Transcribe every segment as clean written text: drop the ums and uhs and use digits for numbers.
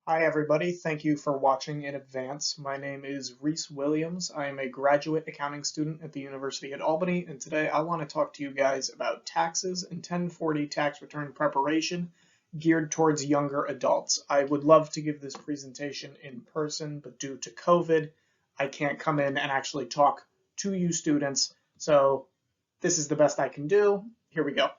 Hi, everybody. Thank you for watching in advance. My name is Reese Williams. I am a graduate accounting student at the University at Albany, and today I want to talk to you guys about taxes and 1040 tax return preparation geared towards younger adults. I would love to give this presentation in person, but due to COVID, I can't come in and actually talk to you students, so this is the best I can do. Here we go.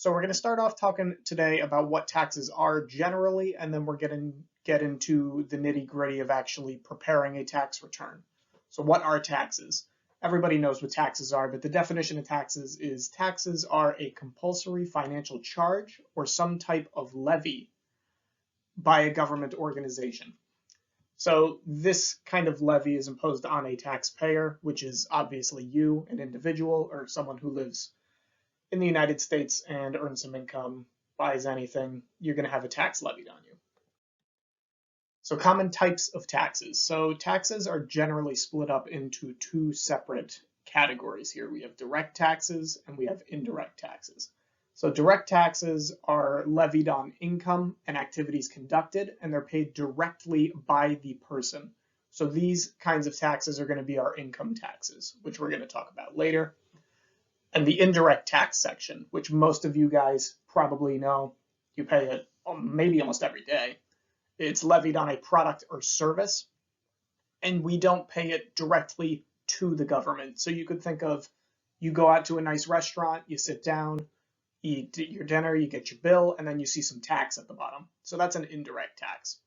So we're going to start off talking today about what taxes are generally, and then we're going to get into the nitty-gritty of actually preparing a tax return. So what are taxes? Everybody knows what taxes are, but the definition of taxes is taxes are a compulsory financial charge or some type of levy by a government organization. So this kind of levy is imposed on a taxpayer, which is obviously you, an individual, or someone who lives in the United States and earns some income, buys anything, you're going to have a tax levied on you. So common types of taxes. So taxes are generally split up into two separate categories here. We have direct taxes and we have indirect taxes. So direct taxes are levied on income and activities conducted, and they're paid directly by the person. So these kinds of taxes are going to be our income taxes, which we're going to talk about later. And the indirect tax section, which most of you guys probably know, you pay it maybe almost every day. It's levied on a product or service, and we don't pay it directly to the government. So you could think of, you go out to a nice restaurant, you sit down, eat your dinner, you get your bill, and then you see some tax at the bottom. So that's an indirect tax.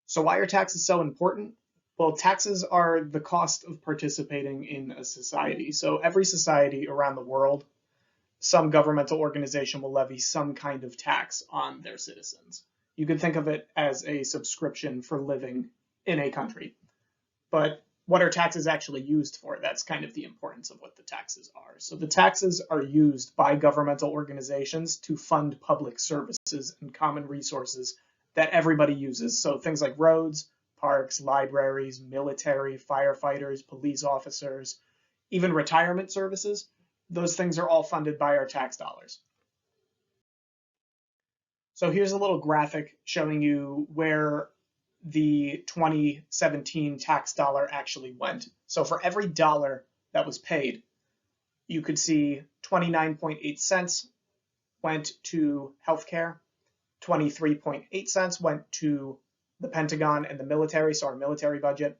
So why are taxes so important? Well, taxes are the cost of participating in a society. So every society around the world, some governmental organization will levy some kind of tax on their citizens. You could think of it as a subscription for living in a country. But what are taxes actually used for? That's kind of the importance of what the taxes are. So the taxes are used by governmental organizations to fund public services and common resources that everybody uses. So things like roads, parks, libraries, military, firefighters, police officers, even retirement services. Those things are all funded by our tax dollars. So here's a little graphic showing you where the 2017 tax dollar actually went. So for every dollar that was paid, you could see 29.8 cents went to healthcare, 23.8 cents went to the Pentagon and the military, so our military budget.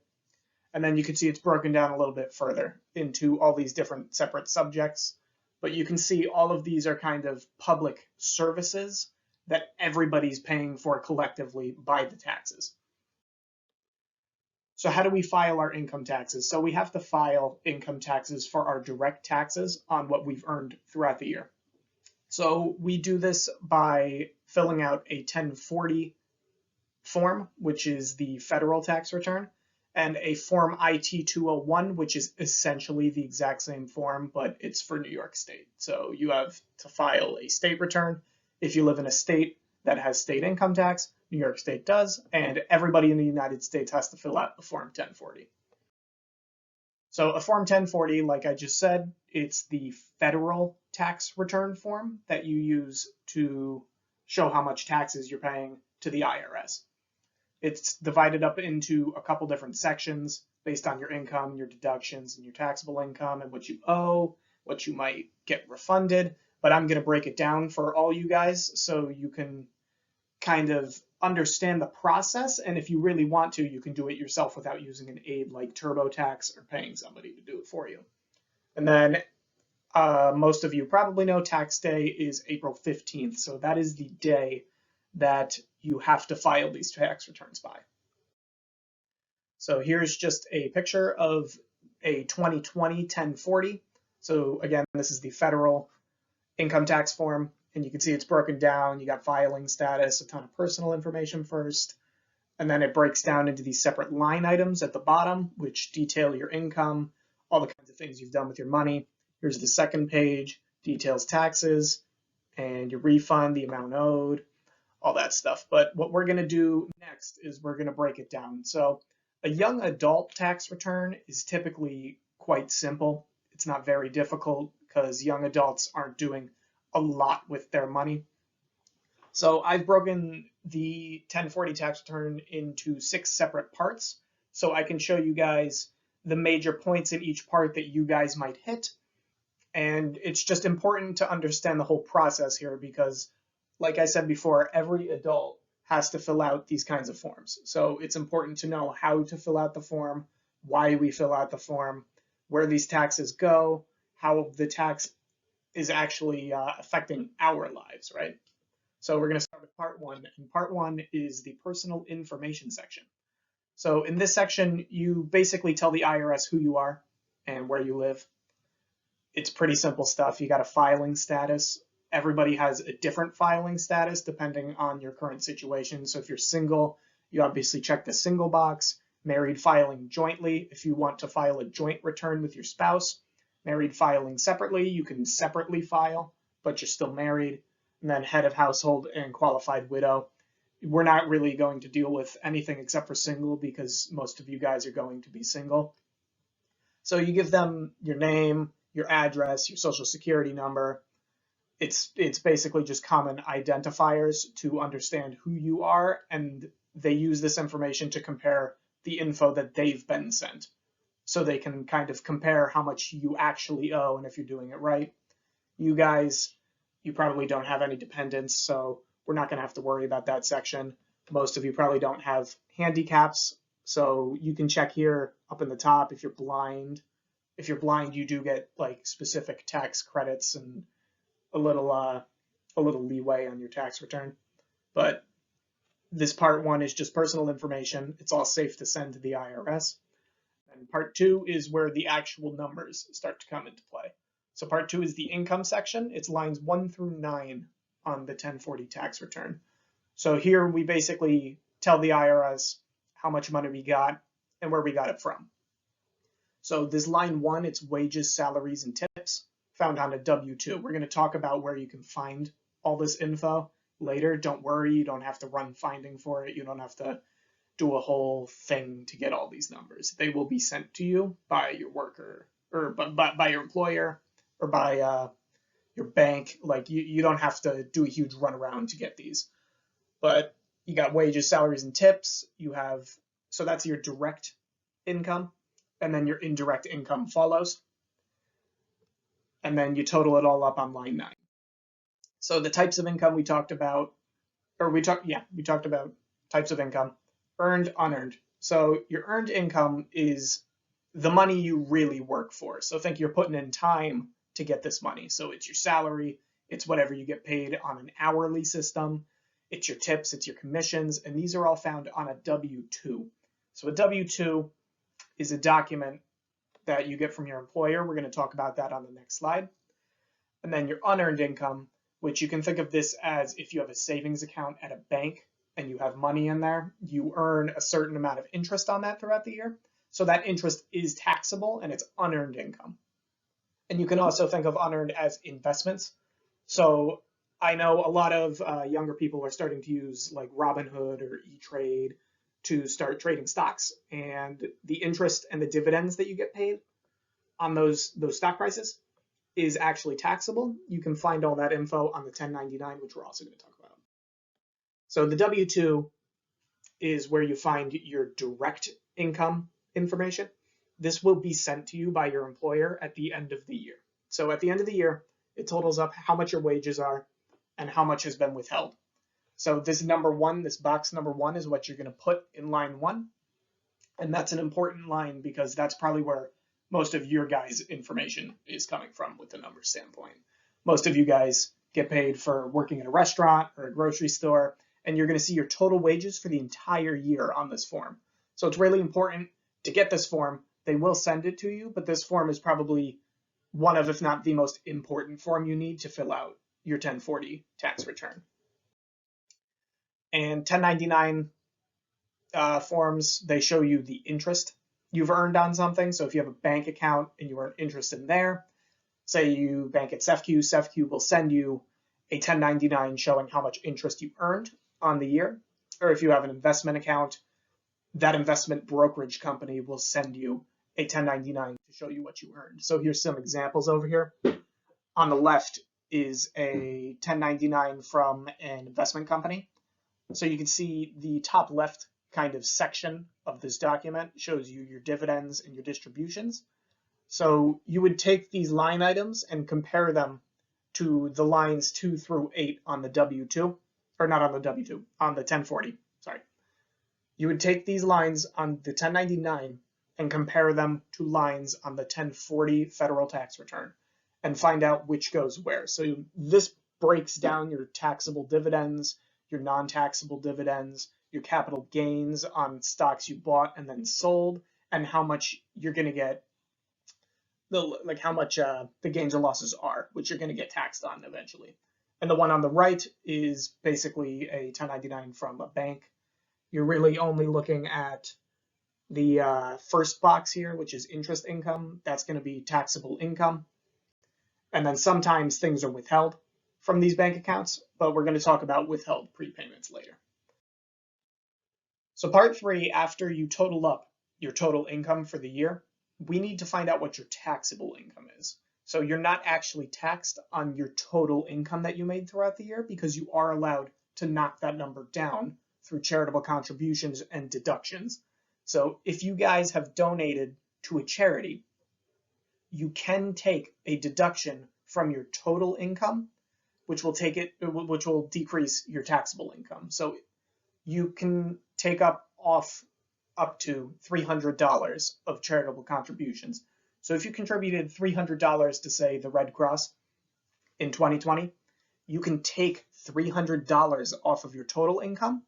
And then you can see it's broken down a little bit further into all these different separate subjects. But you can see all of these are kind of public services that everybody's paying for collectively by the taxes. So how do we file our income taxes? So we have to file income taxes for our direct taxes on what we've earned throughout the year. So we do this by filling out a 1040 form, which is the federal tax return, and a Form IT-201, which is essentially the exact same form, but it's for New York State. So you have to file a state return. If you live in a state that has state income tax, New York State does, and everybody in the United States has to fill out the Form 1040. So a Form 1040, like I just said, it's the federal tax return form that you use to show how much taxes you're paying to the IRS. It's divided up into a couple different sections based on your income, your deductions, and your taxable income, and what you owe, what you might get refunded. But I'm going to break it down for all you guys so you can kind of understand the process. And if you really want to, you can do it yourself without using an aid like TurboTax or paying somebody to do it for you. And then most of you probably know tax day is April 15th. So that is the day that you have to file these tax returns by. So here's just a picture of a 2020 1040. So again, this is the federal income tax form, and you can see it's broken down. You got filing status, a ton of personal information first, and then it breaks down into these separate line items at the bottom, which detail your income, all the kinds of things you've done with your money. Here's the second page, details taxes and your refund, the amount owed, all that stuff. But what we're going to do next is we're going to break it down. So a young adult tax return is typically quite simple. It's not very difficult because young adults aren't doing a lot with their money. So I've broken the 1040 tax return into 6 separate parts, so I can show you guys the major points in each part that you guys might hit. And it's just important to understand the whole process here because, like I said before, every adult has to fill out these kinds of forms. So it's important to know how to fill out the form, why we fill out the form, where these taxes go, how the tax is actually affecting our lives, right? So we're going to start with part one, and part one is the personal information section. So in this section, you basically tell the IRS who you are and where you live. It's pretty simple stuff. You got a filing status. Everybody has a different filing status depending on your current situation. So if you're single, you obviously check the single box. Married, filing jointly if you want to file a joint return with your spouse. Married, filing separately, you can separately file, but you're still married. And then head of household and qualified widow. We're not really going to deal with anything except for single because most of you guys are going to be single. So you give them your name, your address, your social security number. It's basically just common identifiers to understand who you are, and they use this information to compare the info that they've been sent. So they can kind of compare how much you actually owe and if you're doing it right. You guys, you probably don't have any dependents, so we're not going to have to worry about that section. Most of you probably don't have handicaps, so you can check here up in the top if you're blind. If you're blind, you do get like specific tax credits and a little leeway on your tax return. But this part one is just personal information. It's all safe to send to the IRS. And part two is where the actual numbers start to come into play. So part two is the income section. It's lines 1 through 9 on the 1040 tax return. So here we basically tell the IRS how much money we got and where we got it from. So this line 1, it's wages, salaries, and tips found on a W-2. We're going to talk about where you can find all this info later. Don't worry, you don't have to run finding for it. You don't have to do a whole thing to get all these numbers. They will be sent to you by your worker or by your employer or by your bank. Like you don't have to do a huge runaround to get these. But you got wages, salaries, and tips. You have, so that's your direct income, and then your indirect income follows. And then you total it all up on line 9. So the types of income we talked about, we talked about types of income, earned, unearned. So your earned income is the money you really work for. So think you're putting in time to get this money. So it's your salary, it's whatever you get paid on an hourly system, it's your tips, it's your commissions, and these are all found on a W-2. So a W-2 is a document that you get from your employer. We're going to talk about that on the next slide. And then your unearned income, which you can think of this as if you have a savings account at a bank and you have money in there, you earn a certain amount of interest on that throughout the year. So that interest is taxable and it's unearned income. And you can also think of unearned as investments. So I know a lot of younger people are starting to use like Robinhood or E-Trade to start trading stocks, and the interest and the dividends that you get paid on those stock prices is actually taxable. You can find all that info on the 1099, which we're also going to talk about. So the W-2 is where you find your direct income information. This will be sent to you by your employer at the end of the year. So at the end of the year, it totals up how much your wages are and how much has been withheld. So this number 1, this box number 1 is what you're going to put in line 1. And that's an important line because that's probably where most of your guys' information is coming from with the number standpoint. Most of you guys get paid for working at a restaurant or a grocery store, and you're going to see your total wages for the entire year on this form. So it's really important to get this form. They will send it to you, but this form is probably one of, if not the most important form you need to fill out your 1040 tax return. And 1099 forms, they show you the interest you've earned on something. So if you have a bank account and you earn interest in there, say you bank at CEFCU, CEFCU will send you a 1099 showing how much interest you earned on the year. Or if you have an investment account, that investment brokerage company will send you a 1099 to show you what you earned. So here's some examples over here. On the left is a 1099 from an investment company. So you can see the top left kind of section of this document shows you your dividends and your distributions. So you would take these line items and compare them to the lines 2 through 8 on the W2, or not on the W2, on the 1040, sorry. You would take these lines on the 1099 and compare them to lines on the 1040 federal tax return and find out which goes where. So this breaks down your taxable dividends, your non-taxable dividends, your capital gains on stocks you bought and then sold, and how much you're going to get, how much the gains or losses are, which you're going to get taxed on eventually. And the one on the right is basically a 1099 from a bank. You're really only looking at the first box here, which is interest income. That's going to be taxable income. And then sometimes things are withheld from these bank accounts, but we're going to talk about withheld prepayments later. So part 3, after you total up your total income for the year, we need to find out what your taxable income is. So you're not actually taxed on your total income that you made throughout the year because you are allowed to knock that number down through charitable contributions and deductions. So if you guys have donated to a charity, you can take a deduction from your total income, which will decrease your taxable income. So you can take up to $300 of charitable contributions. So if you contributed $300 to, say, the Red Cross in 2020, you can take $300 off of your total income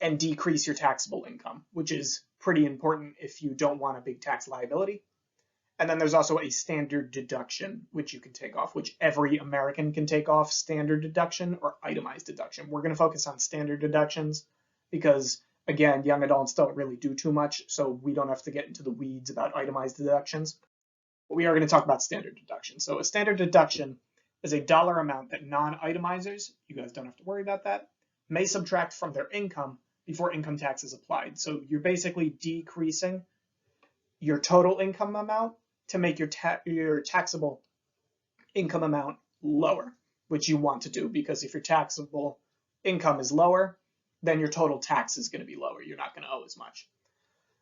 and decrease your taxable income, which is pretty important if you don't want a big tax liability. And then there's also a standard deduction, which you can take off, which every American can take off, standard deduction or itemized deduction. We're going to focus on standard deductions because, again, young adults don't really do too much, so we don't have to get into the weeds about itemized deductions. But we are going to talk about standard deduction. So a standard deduction is a dollar amount that non-itemizers, you guys don't have to worry about that, may subtract from their income before income tax is applied. So you're basically decreasing your total income amount to make your taxable income amount lower, which you want to do, because if your taxable income is lower, then your total tax is going to be lower. You're not going to owe as much.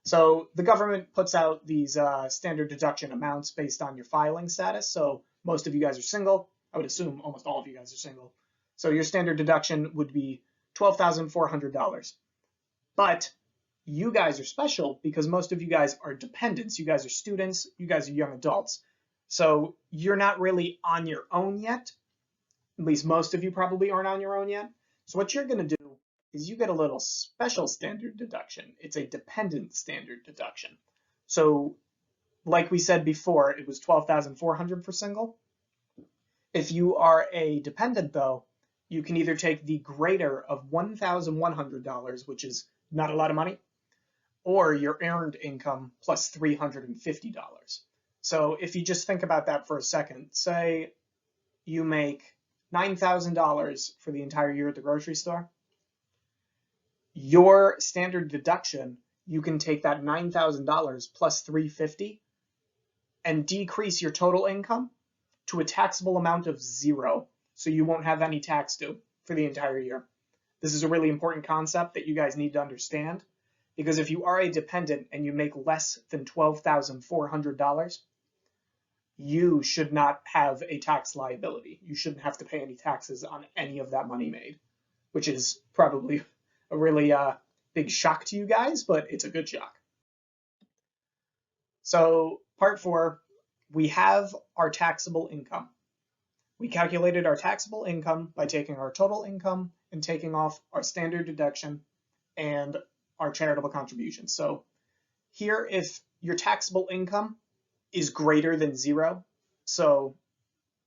So the government puts out these standard deduction amounts based on your filing status. So most of you guys are single. I would assume almost all of you guys are single. So your standard deduction would be $12,400. But you guys are special because most of you guys are dependents. You guys are students. You guys are young adults. So you're not really on your own yet. At least most of you probably aren't on your own yet. So what you're going to do is you get a little special standard deduction. It's a dependent standard deduction. So like we said before, it was $12,400 for single. If you are a dependent, though, you can either take the greater of $1,100, which is not a lot of money, or your earned income plus $350. So if you just think about that for a second, say you make $9,000 for the entire year at the grocery store, your standard deduction, you can take that $9,000 plus $350 and decrease your total income to a taxable amount of 0. So you won't have any tax due for the entire year. This is a really important concept that you guys need to understand, because if you are a dependent and you make less than $12,400, you should not have a tax liability. You shouldn't have to pay any taxes on any of that money made, which is probably a really big shock to you guys, but it's a good shock. So part 4, we have our taxable income. We calculated our taxable income by taking our total income and taking off our standard deduction and our charitable contributions. So here, if your taxable income is greater than 0, so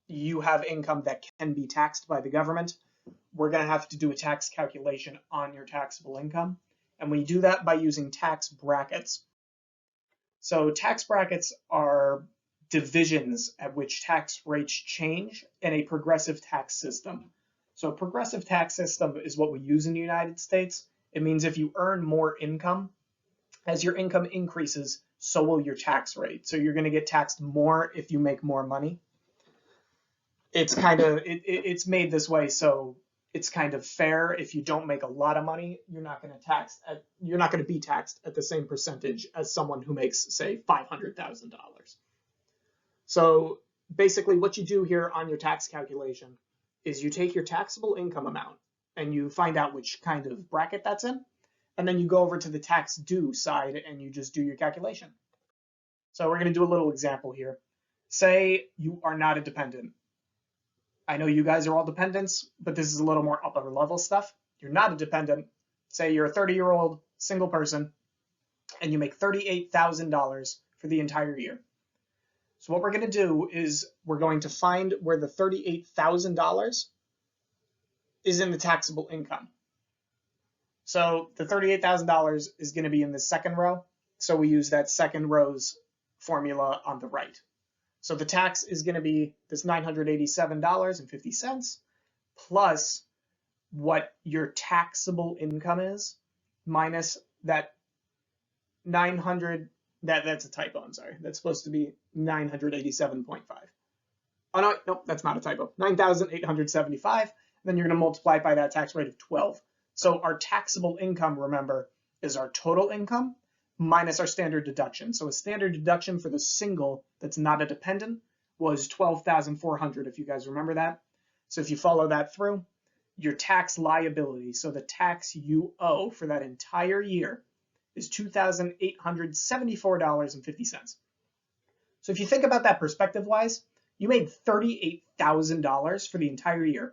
you have income that can be taxed by the government, we're going to have to do a tax calculation on your taxable income. And we do that by using tax brackets. So tax brackets are divisions at which tax rates change in a progressive tax system. So a progressive tax system is what we use in the United States. It means if you earn more income, as your income increases, so will your tax rate. So you're going to get taxed more if you make more money. it's kind of it's made this way so it's kind of fair. If you don't make a lot of money, you're not going to be taxed at the same percentage as someone who makes, say, $500,000. So basically what you do here on your tax calculation is you take your taxable income amount and you find out which kind of bracket that's in, and then you go over to the tax due side and you just do your calculation. So we're going to do a little example here. Say you are not a dependent. I know you guys are all dependents, but this is a little more upper level stuff. You're not a dependent. Say you're a 30-year-old single person and you make $38,000 for the entire year. So what we're going to do is we're going to find where the $38,000 is in the taxable income. So the $38,000 is going to be in the second row. So we use that second row's formula on the right. So the tax is going to be this $987.50 plus what your taxable income is minus that 900. That's a typo. I'm sorry. That's supposed to be 987.5. Oh no, nope, that's not a typo. 9,875. Then you're going to multiply it by that tax rate of 12. So our taxable income, remember, is our total income minus our standard deduction. So a standard deduction for the single that's not a dependent was $12,400, if you guys remember that. So if you follow that through, your tax liability, so the tax you owe for that entire year, is $2,874.50. So if you think about that perspective-wise, you made $38,000 for the entire year,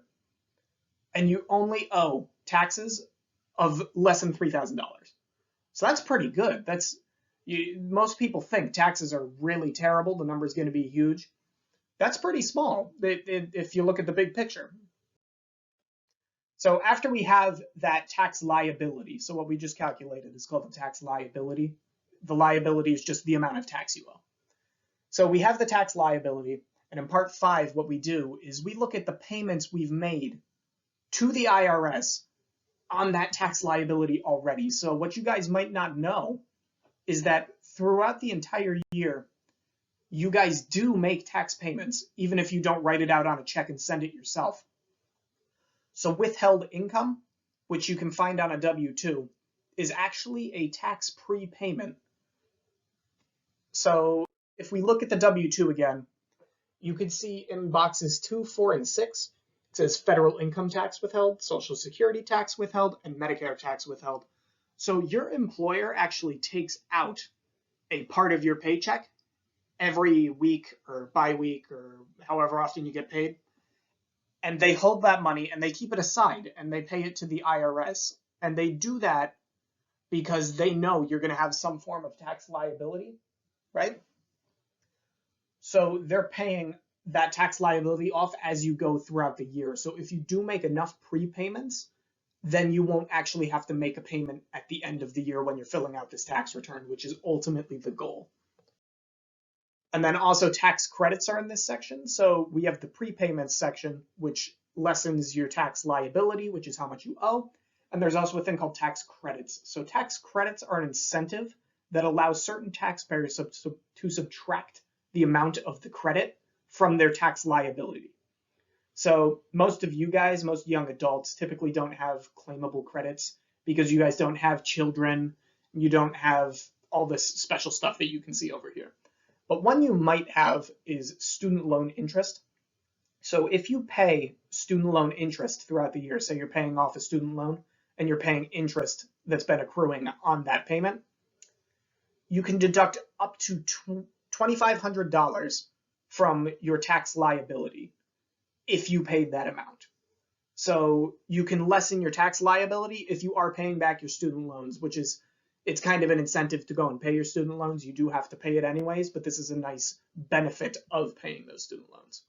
and you only owe taxes of less than $3,000. So that's pretty good. Most people think taxes are really terrible. The number is going to be huge. That's pretty small if you look at the big picture. So after we have that tax liability, so what we just calculated is called the tax liability. The liability is just the amount of tax you owe. So we have the tax liability, and in part 5, what we do is we look at the payments we've made to the IRS on that tax liability already. So what you guys might not know is that throughout the entire year, you guys do make tax payments, even if you don't write it out on a check and send it yourself. So withheld income, which you can find on a W-2, is actually a tax prepayment. So if we look at the W-2 again, you can see in boxes 2, 4, and 6, it says federal income tax withheld, Social Security tax withheld, and Medicare tax withheld. So your employer actually takes out a part of your paycheck every week or bi-week or however often you get paid. And they hold that money and they keep it aside and they pay it to the IRS. And they do that because they know you're going to have some form of tax liability, right? So they're paying that tax liability off as you go throughout the year. So if you do make enough prepayments, then you won't actually have to make a payment at the end of the year when you're filling out this tax return, which is ultimately the goal. And then also tax credits are in this section. So we have the prepayments section, which lessens your tax liability, which is how much you owe. And there's also a thing called tax credits. So tax credits are an incentive that allows certain taxpayers to subtract the amount of the credit from their tax liability. So most of you guys, most young adults, typically don't have claimable credits because you guys don't have children. You don't have all this special stuff that you can see over here. But one you might have is student loan interest. So if you pay student loan interest throughout the year, say you're paying off a student loan and you're paying interest that's been accruing on that payment, you can deduct up to $2,500 from your tax liability if you paid that amount. So you can lessen your tax liability if you are paying back your student loans, which is, it's kind of an incentive to go and pay your student loans. You do have to pay it anyways, but this is a nice benefit of paying those student loans.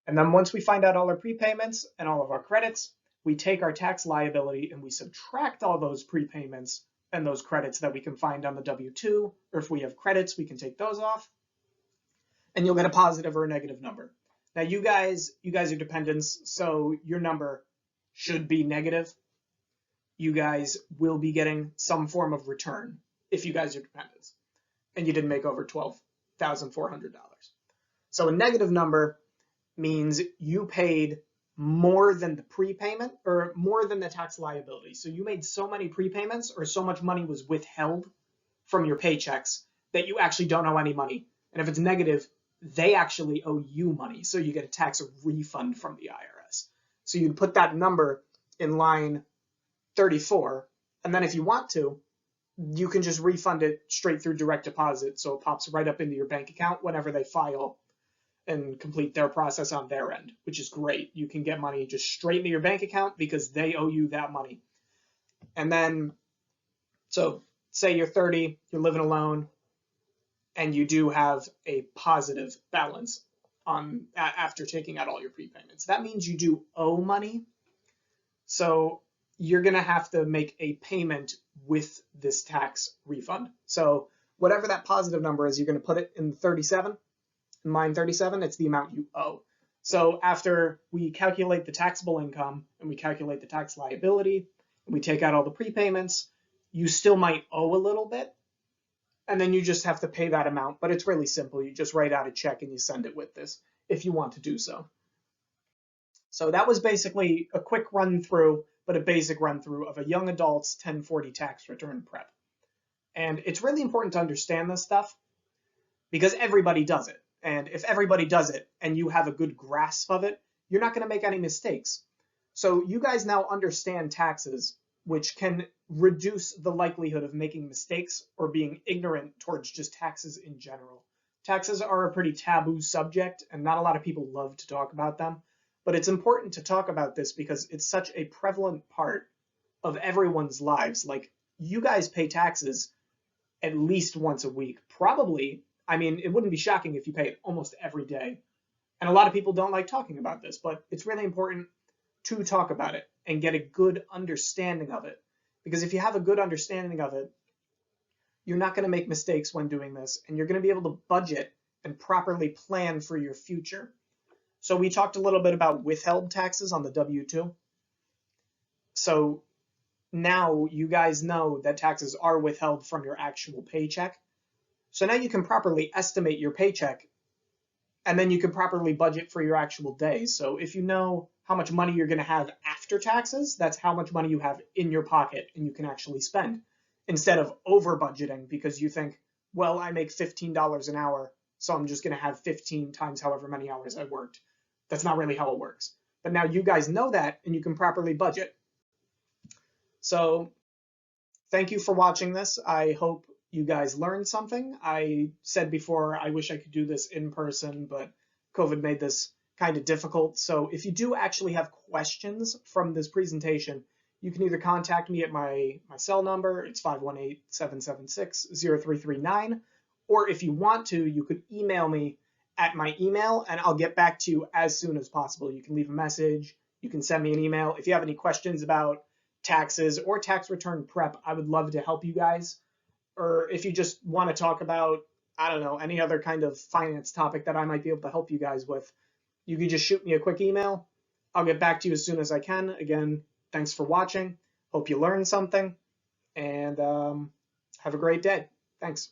And then once we find out all our prepayments and all of our credits, we take our tax liability and we subtract all those prepayments and those credits that we can find on the W-2, or if we have credits, we can take those off, and you'll get a positive or a negative number. Now you guys are dependents, so your number should be negative. You guys will be getting some form of return if you guys are dependents and you didn't make over $12,400. So a negative number means you paid more than the prepayment or more than the tax liability. So you made so many prepayments or so much money was withheld from your paychecks that you actually don't owe any money. And if it's negative, they actually owe you money. So you get a tax refund from the IRS. So you'd put that number in line 34. And then if you want to, you can just refund it straight through direct deposit. So it pops right up into your bank account whenever they file and complete their process on their end, which is great. You can get money just straight into your bank account because they owe you that money. And then, so say you're 30, you're living alone, and you do have a positive balance on after taking out all your prepayments. That means you do owe money. So you're going to have to make a payment with this tax refund. So whatever that positive number is, you're going to put it in 37. In line 37, it's the amount you owe. So after we calculate the taxable income and we calculate the tax liability and we take out all the prepayments, you still might owe a little bit. And then you just have to pay that amount. But it's really simple. You just write out a check and you send it with this if you want to do so. So that was basically a quick run through, but a basic run through of a young adult's 1040 tax return prep. And it's really important to understand this stuff because everybody does it. And if everybody does it and you have a good grasp of it, you're not going to make any mistakes. So you guys now understand taxes, which can reduce the likelihood of making mistakes or being ignorant towards just taxes in general. Taxes are a pretty taboo subject, and not a lot of people love to talk about them. But it's important to talk about this because it's such a prevalent part of everyone's lives. Like, you guys pay taxes at least once a week. Probably, I mean, it wouldn't be shocking if you pay it almost every day. And a lot of people don't like talking about this, but it's really important to talk about it and get a good understanding of it. Because if you have a good understanding of it, you're not going to make mistakes when doing this, and you're going to be able to budget and properly plan for your future. So we talked a little bit about withheld taxes on the W-2. So now you guys know that taxes are withheld from your actual paycheck. So now you can properly estimate your paycheck, and then you can properly budget for your actual days. So if you know how much money you're going to have after taxes, that's how much money you have in your pocket and you can actually spend, instead of over budgeting because you think, well, I make $15 an hour, so I'm just going to have 15 times however many hours I worked. That's not really how it works. But now you guys know that and you can properly budget. So thank you for watching this. I hope you guys learned something. I said before, I wish I could do this in person, but COVID made this kind of difficult. So if you do actually have questions from this presentation, you can either contact me at my cell number, it's 518-776-0339, or if you want to, you could email me at my email and I'll get back to you as soon as possible. You can leave a message, you can send me an email. If you have any questions about taxes or tax return prep, I would love to help you guys. Or if you just want to talk about, I don't know, any other kind of finance topic that I might be able to help you guys with, you can just shoot me a quick email. I'll get back to you as soon as I can. Again, thanks for watching. Hope you learned something, and have a great day. Thanks.